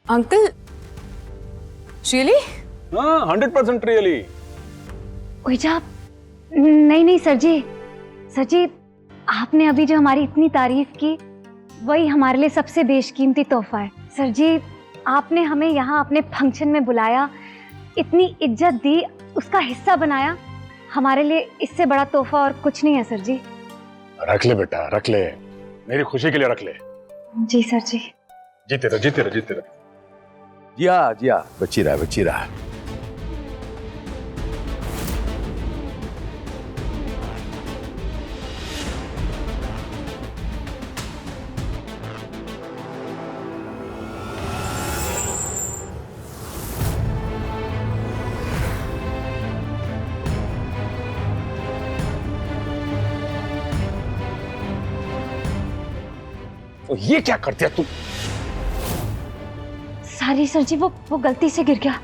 Uncle really? हाँ 100% really. ओइजा, नहीं sir जी आपने अभी जो हमारी इतनी तारीफ की वही हमारे लिए सबसे बेशकीमती तोहफा है। सर जी आपने हमें यहाँ अपने फंक्शन में बुलाया, इतनी इज्जत दी, उसका हिस्सा बनाया, हमारे लिए इससे बड़ा तोहफा और कुछ नहीं है सर जी। रख ले बेटा, रख ले, मेरी खुशी के लिए रख ले। जी सर जी। जीते रहो, जीते रहो, जीते रहो। जिया बची रहा। तो ये क्या कर दिया तू? सॉरी सर जी, वो गलती से गिर गया।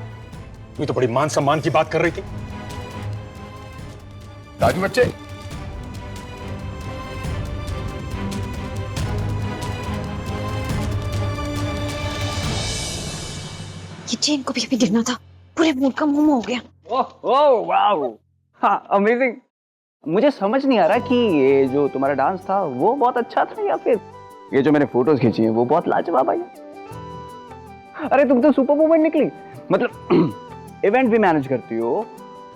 तू तो बड़ी मान सम्मान की बात कर रही थी। राजू बच्चे, ये चेन को भी अभी गिरना था, पूरे मूड का मुंह हो गया। ओह वाओ, हाँ अमेजिंग। मुझे समझ नहीं आ रहा कि ये जो तुम्हारा डांस था वो बहुत अच्छा था या फिर ये जो मैंने फोटोज खींची हैं वो बहुत लाजवाब आई। अरे तुम तो सुपर वुमन निकली, मतलब इवेंट भी मैनेज करती हो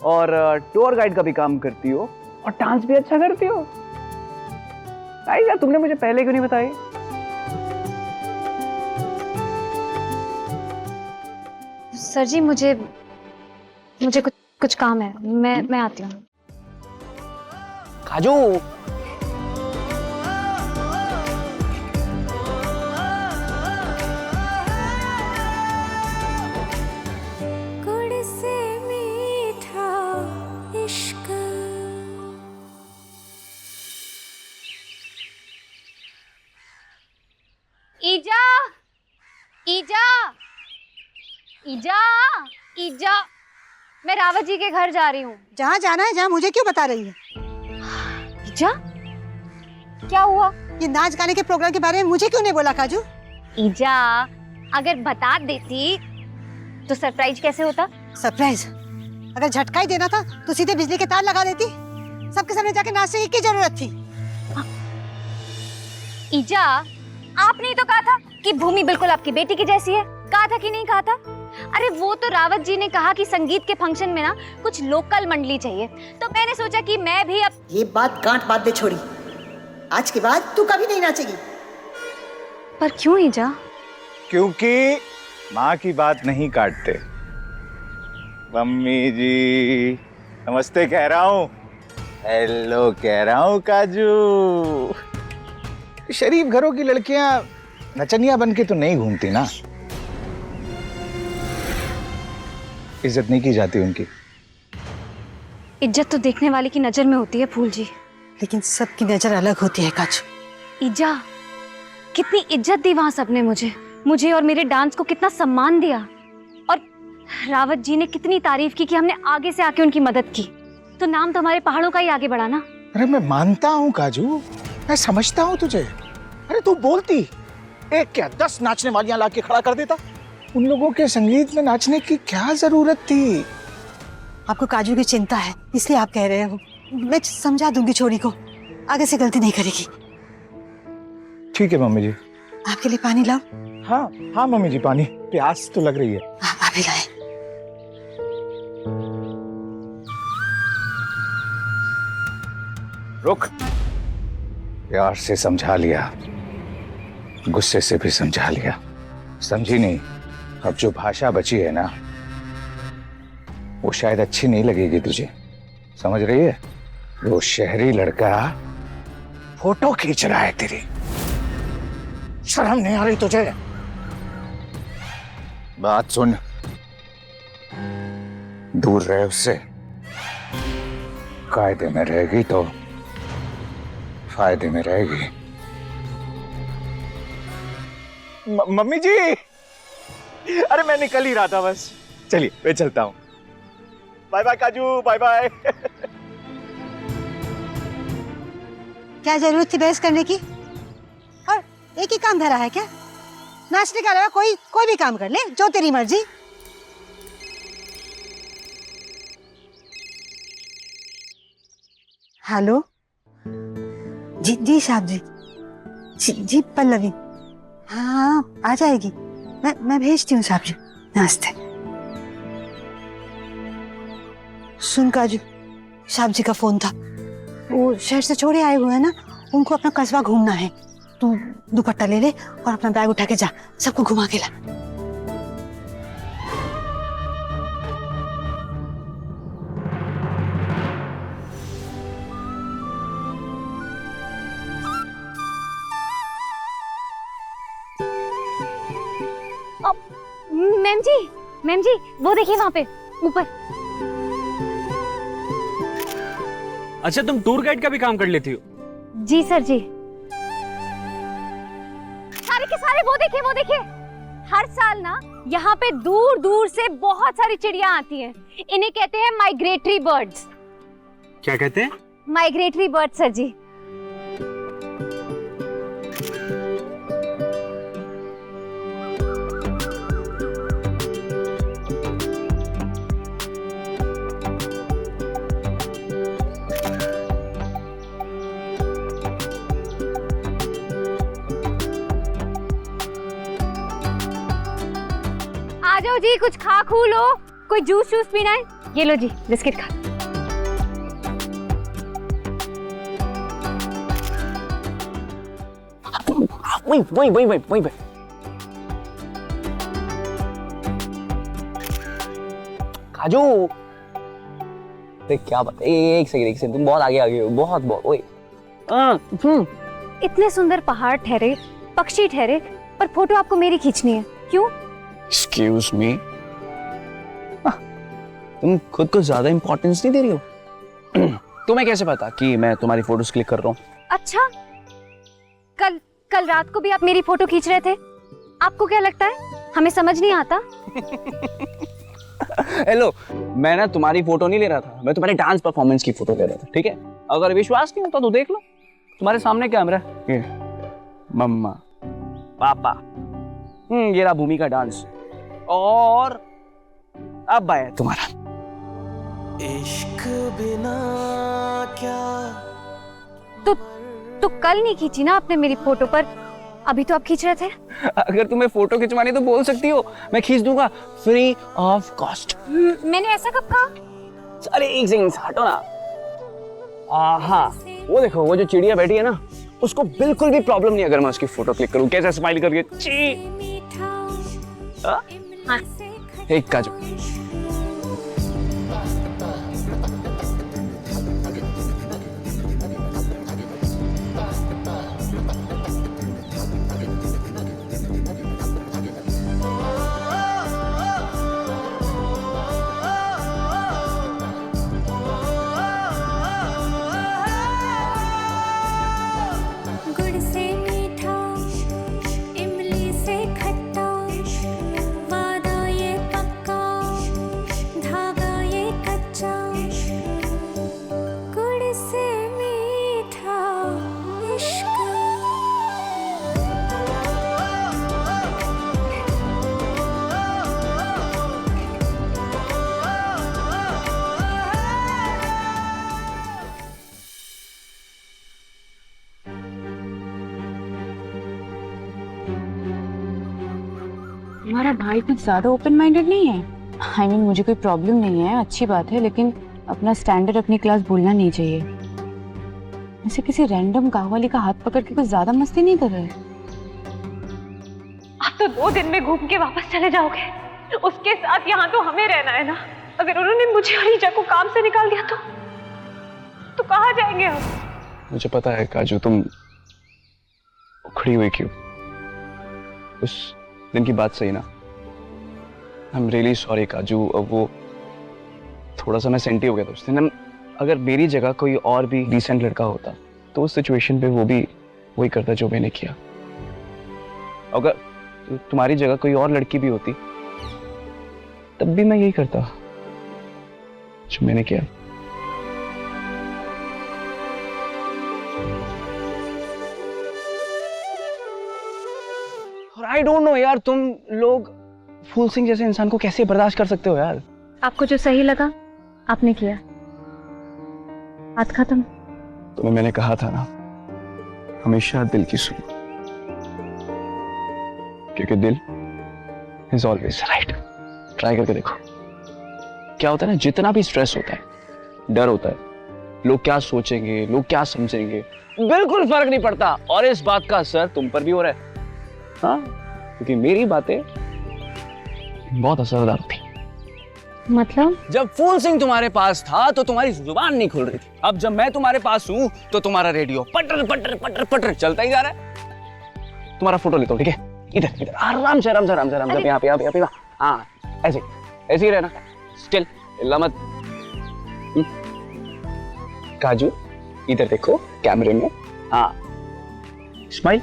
और टूर गाइड का भी काम करती हो और डांस भी अच्छा करती हो। आई यार, तुमने मुझे पहले क्यों नहीं बताई? सर जी मुझे कुछ काम है, मैं आती हूँ। काजू, ईजा, ईजा, ईजा, ईजा, मैं रावत जी के घर जा रही हूँ। जहाँ जाना है, जहाँ मुझे क्यों बता रही है? ईजा, क्या हुआ? ये नाच गाने के प्रोग्राम के बारे में मुझे क्यों नहीं बोला काजू? ईजा, अगर बता देती तो सरप्राइज कैसे होता? सरप्राइज? अगर झटका ही देना था तो सीधे बिजली के तार लगा देती। सबके सामने जाके नाचने की जरूरत थी? ईजा, आपने ही तो कहा था कि भूमि बिल्कुल आपकी बेटी की जैसी है। कहा था कि नहीं कहा था? अरे वो तो रावत जी ने कहा कि संगीत के फंक्शन में ना कुछ लोकल मंडली चाहिए, तो मैंने सोचा कि मैं भी अब। ये बात गांठ बांध दे छोड़ी, आज के बाद तू कभी नहीं नाचेगी। पर क्यों ईजा? क्योंकि माँ की बात नहीं काटते। मम्मी जी नमस्ते कह रहा हूँ, हेलो कह रहा हूँ काजू। शरीफ घरों की लड़कियां नचनिया बन के तो नहीं घूमती ना, इज्जत नहीं की जाती उनकी। इज्जत तो देखने वाले की नजर में होती है फूल जी, लेकिन सबकी नजर अलग होती है काजू। ईजा, कितनी इज्जत दी वहां सबने मुझे और मेरे डांस को कितना सम्मान दिया, और रावत जी ने कितनी तारीफ की कि हमने आगे से आके उनकी मदद की, तो नाम तो हमारे पहाड़ों का ही आगे बढ़ा ना। अरे मैं मानता हूँ काजू, मैं समझता हूँ तुझे। अरे तू बोलती एक क्या 10 नाचने वालियां लाके खड़ा कर देता। उन लोगों के संगीत में नाचने की क्या जरूरत थी? आपको काजू की चिंता है इसलिए आप कह रहे हो। मैं समझा दूंगी छोरी को, आगे से गलती नहीं करेगी। ठीक है मम्मी जी। आपके लिए पानी लाओ? हाँ हाँ मम्मी जी, पानी, प्यास तो लग रही है। आप ही लाए। रुक, प्यार से समझा लिया, गुस्से से भी समझा लिया, समझी नहीं। अब जो भाषा बची है ना वो शायद अच्छी नहीं लगेगी तुझे, समझ रही है? वो शहरी लड़का फोटो खींच रहा है तेरी, शर्म नहीं आ रही तुझे? बात सुन, दूर रहे उससे। कायदे में रहेगी तो फायदे में रहेगी। मम्मी जी, अरे मैं निकल ही रहा था बस। चलिए मैं चलता हूँ। बाय बाय काजू, बाय बाय। क्या जरूरत थी बहस करने की? और एक ही काम धरा है क्या? नाचने के अलावा कोई कोई भी काम कर ले, जो तेरी मर्जी। हेलो जी जी साहब जी। जी पल्लवी, हाँ आ जाएगी। मैं भेजती हूँ साहब जी। नमस्ते। सुन काजू, साहब जी का फोन था, वो शहर से छोड़े आए हुए हैं ना, उनको अपना कस्बा घूमना है। तू दुपट्टा ले ले और अपना बैग उठा के जा, सबको घुमा के ला। मैम जी वो देखिए वहाँ पे ऊपर। अच्छा, तुम टूर गाइड का भी काम कर लेती हो? जी सर जी। सारे के सारे वो देखिए। हर साल ना यहाँ पे दूर दूर से बहुत सारी चिड़िया आती हैं। इन्हें कहते हैं माइग्रेटरी बर्ड्स। क्या कहते हैं? माइग्रेटरी बर्ड्स सर जी। आ जाओ जी, कुछ खा खू लो। कोई जूस पीना है? ये लो जी बिस्किट खा। वही पे। काजू, क्या बात, एक सेकंड, तुम बहुत आगे हो, बहुत ओए। इतने सुंदर पहाड़ ठहरे, पक्षी ठहरे, पर फोटो आपको मेरी खींचनी है, क्यों? एक्सक्यूज मी, तुम खुद को ज्यादा इंपॉर्टेंस नहीं दे रही हो? तुम्हें कैसे पता कि मैं तुम्हारी फोटोज क्लिक कर रहा हूँ? अच्छा, कल रात को भी आप मेरी फोटो खींच रहे थे। आपको क्या लगता है हमें समझ नहीं आता? हेलो, मैं ना तुम्हारी फोटो नहीं ले रहा था, मैं तुम्हारे डांस परफॉर्मेंस की फोटो ले रहा था, ठीक है? अगर विश्वास नहीं होता तो देख लो, तुम्हारे सामने कैमरा है। ये मम्मा, पापा, ये रहा भूमि का डांस, और अब आया तुम्हारा। इश्क बिना क्या। तो कल नहीं खींची ना आपने मेरी फोटो, पर अभी तो आप खींच रहे थे। अगर तुम्हें फोटो खिंचवानी तो बोल सकती हो, मैं खींच दूंगा फ्री ऑफ कॉस्ट। मैंने ऐसा कब कहा? अरे एक सेकंड हटो ना। हाँ, वो देखो, वो जो चिड़िया बैठी है ना, उसको बिल्कुल भी प्रॉब्लम नहीं अगर मैं उसकी फोटो क्लिक करूं। कैसे स्माइल करके ची। हाँ, एक काजू। तुम्हारा भाई कुछ ज्यादा ओपन माइंडेड नहीं है। I mean, मुझे कोई प्रॉब्लम नहीं है, अच्छी बात है, लेकिन अपना स्टैंडर्ड अपनी क्लास भूलना नहीं चाहिए। ऐसे किसी रैंडम गाँव वाली का हाथ पकड़ के कुछ ज्यादा मस्ती नहीं कर रहे। आप तो 2 दिन में घूम के वापस चले जाओगे, उसके साथ यहाँ तो हमें रहना है ना। अगर उन्होंने मुझे और ईजा को काम से निकाल दिया तो कहाँ जाएंगे हम? मुझे पता है काजू, तुम उखड़ी हुई क्यों। उस दिन की बात सही ना। आई एम रियली सॉरी काजू। अब वो थोड़ा सा मैं सेंटी हो गया था उस दिन। अगर मेरी जगह कोई और भी डिसेंट लड़का होता तो उस सिचुएशन पे वो भी वही करता जो मैंने किया। अगर तुम्हारी जगह कोई और लड़की भी होती तब भी मैं यही करता जो मैंने किया। आई डोंट नो यार, तुम लोग फूल सिंह जैसे इंसान को कैसे बर्दाश्त कर सकते हो यार? आपको जो सही लगा आपने किया, बात खत्म। तुम्हें मैंने कहा था ना, हमेशा दिल की सुनो, क्योंकि दिल इज ऑलवेज राइट। ट्राई करके देखो। क्या होता है ना, जितना भी स्ट्रेस होता है, डर होता है, लोग क्या सोचेंगे, लोग क्या समझेंगे, बिल्कुल फर्क नहीं पड़ता। और इस बात का असर तुम पर भी हो रहा है। हाँ, क्योंकि मेरी बातें बहुत असरदार थी। मतलब जब फूल सिंह तुम्हारे पास था तो तुम्हारी जुबान नहीं खुल रही थी। अब जब मैं तुम्हारे पास हूं तो तुम्हारा रेडियो पटर पटर पटर पटर चलता ही जा रहा है। तुम्हारा फोटो लेता हूं, ठीक है? इधर इधर आराम से आराम से आराम से आराम से, यहाँ पे यहाँ पे यहाँ पे। हाँ, ऐसे ऐसे ही रहना, स्टिल, हिलना मत। काजू इधर देखो कैमरे में। हाँ, स्माइल।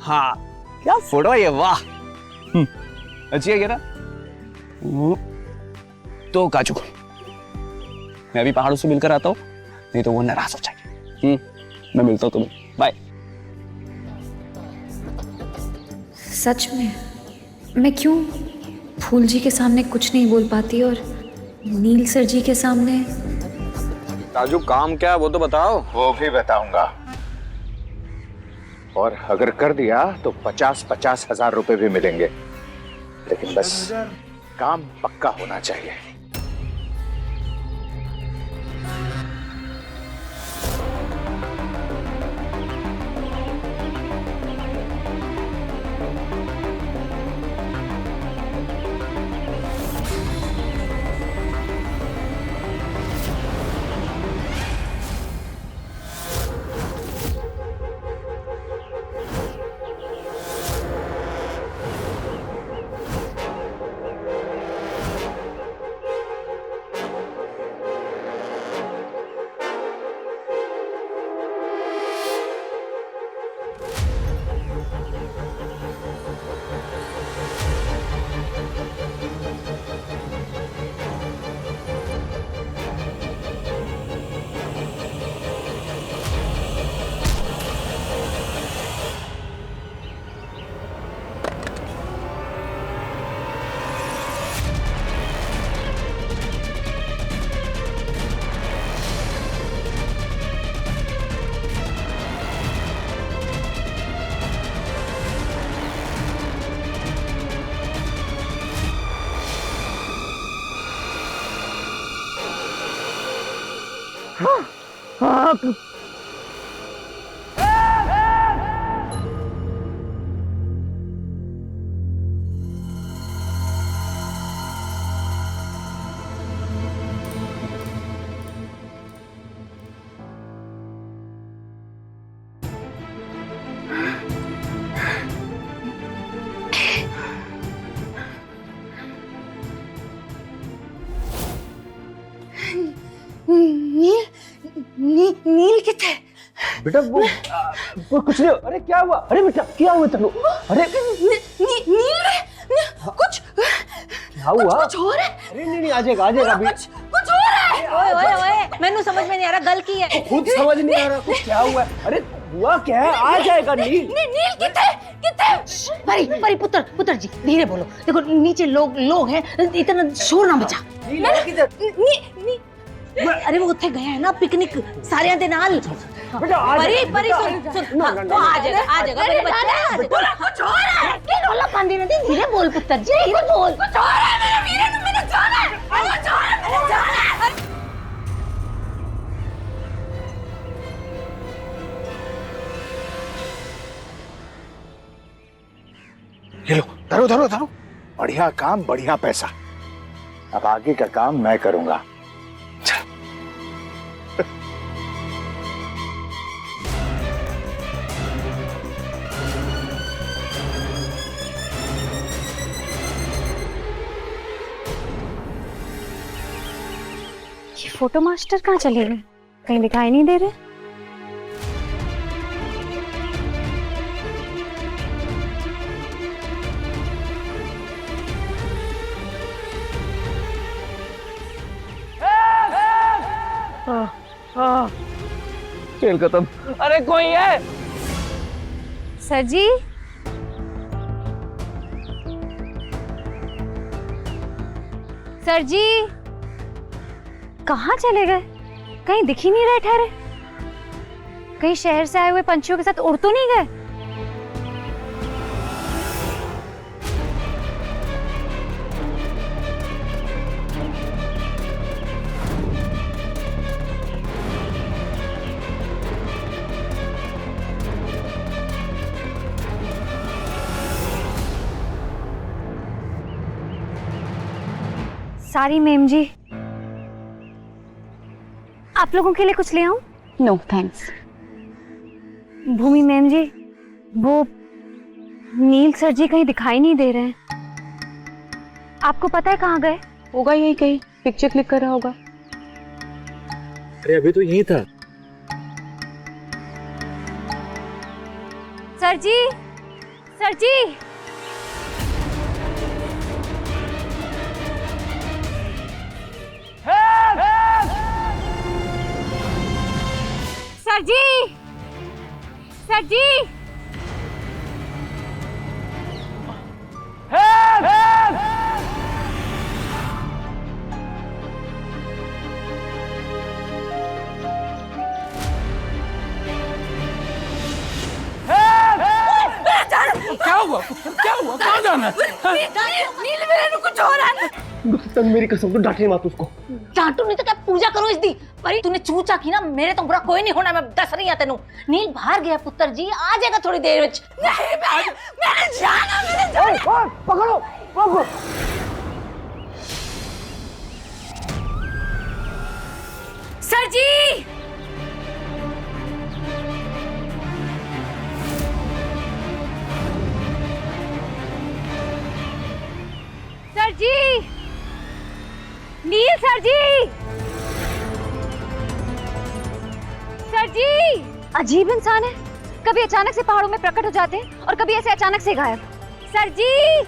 हाँ, क्या फोटो है ये, वाह। अच्छी है क्या ना? तो काजू, मैं अभी पहाड़ों से मिलकर आता हूँ, नहीं तो वो नाराज हो जाएगी। मैं मिलता हूँ तुम्हें, बाय। सच में मैं क्यों फूल जी के सामने कुछ नहीं बोल पाती और नील सर जी के सामने? राजू, काम क्या है वो तो बताओ। वो भी बताऊंगा, और अगर कर दिया तो 50-50 हजार रुपए भी मिलेंगे, लेकिन बस काम पक्का होना चाहिए। नील किथे? बेटा वो कुछ नहीं। अरे क्या हुआ? अरे बेटा क्या हुआ तेरे? अरे नील कुछ क्या हुआ? कुछ हो रहा है। अरे नहीं आ जाएगा अभी। कुछ हो रहा है। ओए ओए ओए, मैनू समझ में नहीं आ रहा गल की है। खुद समझ नहीं आ रहा कुछ क्या हुआ है। अरे हुआ क्या है? आ जाएगा नील। नील किथे? परी परी पुत्र जी धीरे बोलो। देखो नीचे लोग हैं, इतना शोर ना मचा। नील है किधर? अरे वो उत्थे गया है ना पिकनिक सारियां दे नाल। बेटा परी सुन वो आ जाएगा मेरे बच्चे। कुछ हो रहा है। क्या रोला पांदी ने धीरे बोल पुत्र जी, धीरे बोल। कुछ हो रहा है मेरे वीरे, तुम मैंने जाना है। कुछ हो रहा है, मैंने जाना है। ये लो, धरो धरो धरो। बढ़िया काम, बढ़िया पैसा। अब आगे का काम मैं करूंगा। ये फोटो मास्टर कहाँ चले गए? कहीं दिखाई नहीं दे रहे। खेल खत्म। अरे कोई है? सर जी, सर जी, कहाँ चले गए? कहीं दिख ही नहीं रहे ठहरे। कहीं शहर से आए हुए पंछियों के साथ उड़ तो नहीं गए? सारी मैम जी, आप लोगों के लिए कुछ ले आऊं? No thanks. Bhumi ma'am ji, वो नील सर जी कहीं दिखाई नहीं दे रहे हैं। आपको पता है कहाँ गए? होगा यही कहीं पिक्चर क्लिक कर रहा होगा। अरे अभी तो यही था। सर जी, सर जी, सर जी, सर जी, क्या हुआ? क्या हुआ? कहाँ जाना है? नील मेरे को कुछ हो रहा है। मेरी कसम, तो डांटे मत उसको। डांटू नहीं तो क्या पूजा करो इसकी। पर तूने चूचा की ना, मेरे तो बुरा कोई नहीं होना। मैं दस रही है तेनू। नील बाहर गया पुत्र जी, आ जाएगा थोड़ी देर में। नहीं, मैंने जाना, मैंने जाना। पकड़ो, पकड़ो। सर जी, सर जी, नील सर जी, सर जी। अजीब इंसान है, कभी अचानक से पहाड़ों में प्रकट हो जाते हैं और कभी ऐसे अचानक से गायब। सर जी,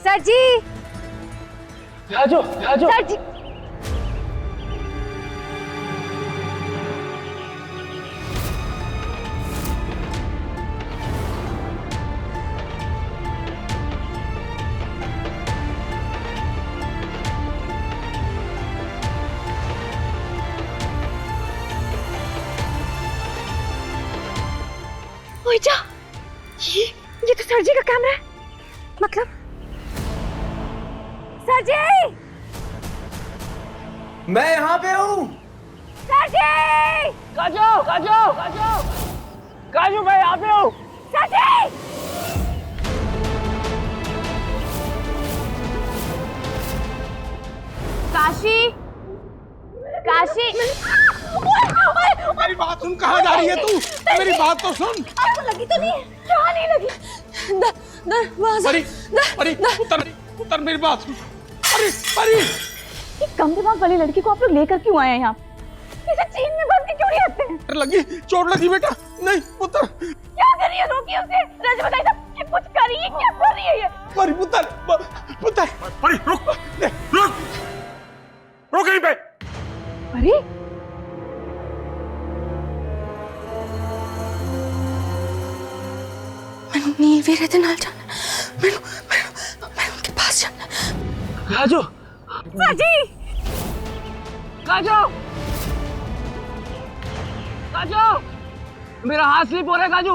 सर जी, राजू, राजू। सर जी। ओइजा, ये तो सर जी का कैमरा है। मतलब सर जी, मैं यहाँ पे हूँ। सर जी, काजू, काजू, काजू, काजू, मैं यहाँ पे हूँ। सर जी। काशी, काशी। मेरी बात सुन, कहाँ जा रही है तू? मेरी बात तो सुन। आपको लगी तो नहीं है? क्या नहीं लगी? परी, परी, उतर, उतर, मेरी बात सुन। परी, परी। कम दिमाग वाली लड़की को आप लोग लेकर क्यों आए हैं यहाँ? इसे चीन में बंद के क्यों नहीं रखते हैं? लगी, चोट लगी बेटा। नहीं, उतर। क्या कर रही है? रोकिए उसे। राज बताइए साहब, ये कुछ कर रही है, क्या कर रही है ये? परी, उतर, उतर। परी रुक, रुक, रुक यहीं पे। अरे मैंने नील वीरे दे नाल जाना। मैंने उनके पास जाना। राजू, सर जी, काजू, काजू, मेरा हाथ स्लिप हो रहा है काजू।